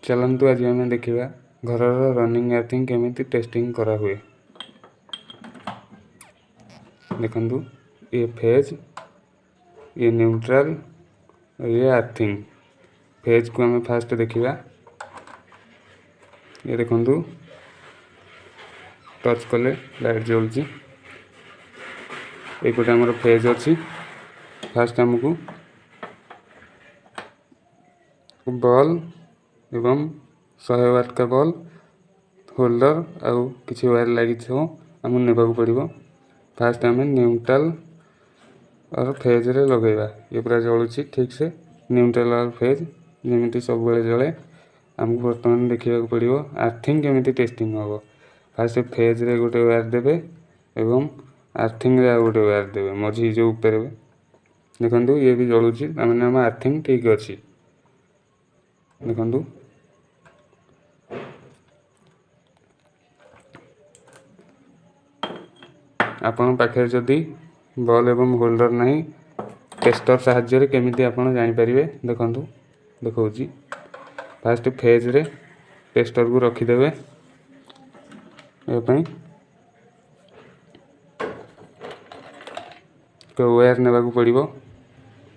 चलतु आज आम देखा घर रनिंग अर्थिंग केमी टेस्टिंग करा हुए। देखु ये फेज, ये न्यूट्रल, ये अर्थिंग। फेज को आम फास्ट देखा। ये देखु टच कले लाइट जलुची। ये आमर फेज अच्छी। फास्ट आमको बॉल एवं 100 वाट का बॉल होल्डर आउ किसी वायर लगी आम नेबा पड़ो। फास्ट आम न्यूट्रल और फेज रे लगेगा। ये पूरा जलुची ठीक से। न्यूट्रल और फेज जमी सब जले आमको बर्तमान देखा पड़ो अर्थिंग केमी टेस्टिंग हम। फास्ट फेज रे गोटे वायर देवे एवं अर्थिंग रे गोटे वायर देवे मझी जो ऊपर। देखो ये भी जलुची मैंने आम अर्थिंग ठीक अच्छी। देखु आपण पाखे जदि बॉल एवं होल्डर नहीं टेस्टर साहाय्य केमिति आपण जानि परिबे। देखंतु देखौची फास्ट फेज रे टेस्टर को रखिदेवे। तो वायर नेबा को पड़िबो।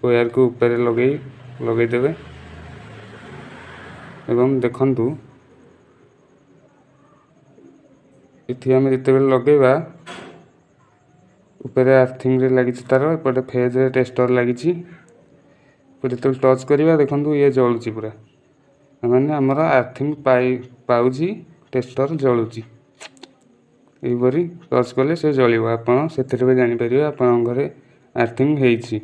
वायर को ऊपर लगे देवे एवं देखंतु इथि आम जिते लगेगा ऊपर अर्थिंग रे लगी तार एपटे फेज रे टेस्टर लगी जो टच करवा। देखो ये जलुची पूरा मैंने आमर अर्थिंग पाउची टेस्टर जलुची। यहपरी टच कले से जलिव। आपड़ से जापर आपण घरे अर्थिंग होइछि।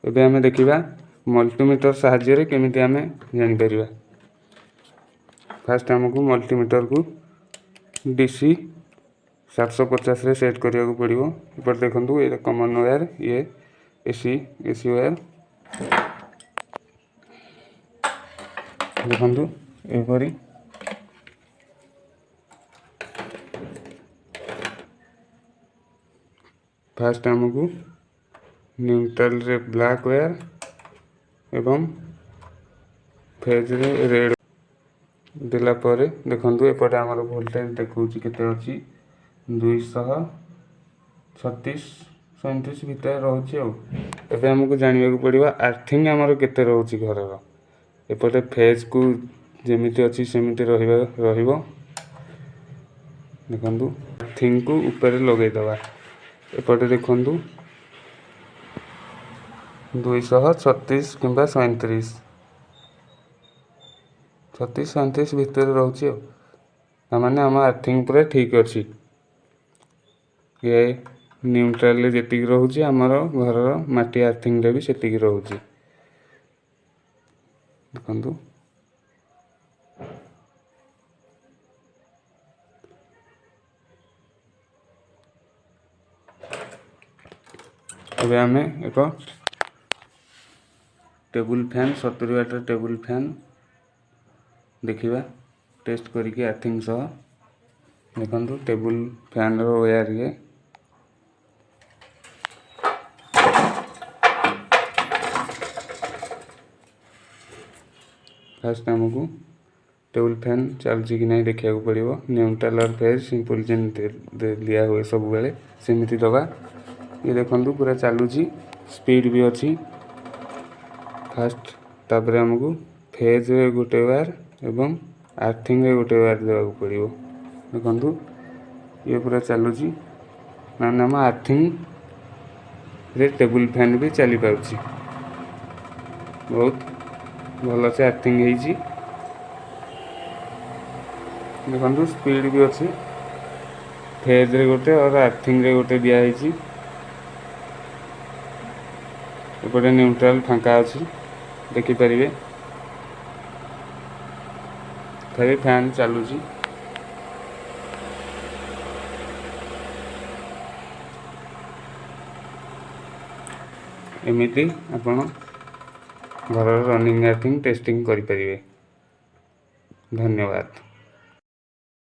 एबे आमे देखिबा मल्टीमीटर साहाय्य केमिति आमे जानि परिबा। फास्ट आमको मल्टीमीटर को डीसी 750 रे सेट करिया को पड़िबो। ऊपर देखंतु ये कॉमन वायर, ये एसी वायर। देखंतु एपरी फास्ट आमको न्यूट्रल रे ब्लैक वायर एवं फेज रे रेड देला परे देखंतु एपटे आमर वोल्टेज देखौची केते अछि 236-37 भितर रहउची। एबे हमको जानिबा पड़िबा अर्थिंग आमर केते रहउची घरर। एपटे फेज को जेमिति अछि सेमिति रहिबो। देखंतु अर्थिंग को ऊपर लगे दवा। एपटे देखंतु 236 किंबा 37 भितर रहउची। माने आम अर्थिंग पूरा ठीक अच्छी। ये न्यूट्रल जेतिक रहउची आमर घर माटी अर्थिंग रे भी सेतिक रहउची। देखंतु अबे आमे एक टेबुल फैन 70 वाट टेबुल फैन देखिबा टेस्ट करिके अर्थिंग सह। देखंतु टेबुल फैन रो वायर ये फास्ट आमको टेबुल फैन चलुची कि नहीं देखा पड़ो। न्यूट्रल और फेज सिंपल जेन दिया हुए सब बेले सेमिति दबा। ये देखंतु पूरा चलुची स्पीड भी अच्छी। फास्ट तापर आमको फेज रे गोटे वायर एवं अर्थिंग रे गोटे वायर देवा पड़ो। देखंतु ये पूरा चलुची माने हम अर्थिंग रे टेबुल फैन भी चली पाउची। बहुत भल से अर्थिंग होइची। देखंतु स्पीड भी अच्छी। फेज रे गोटे और अर्थिंग रे गोटे दिया होइची। एपटे न्यूट्रल फांका अच्छी देखि परिबे। फिर फैन चलुची। एमिति आपण घर रनिंग अर्थिंग टेस्टिंग करि परिबे। धन्यवाद।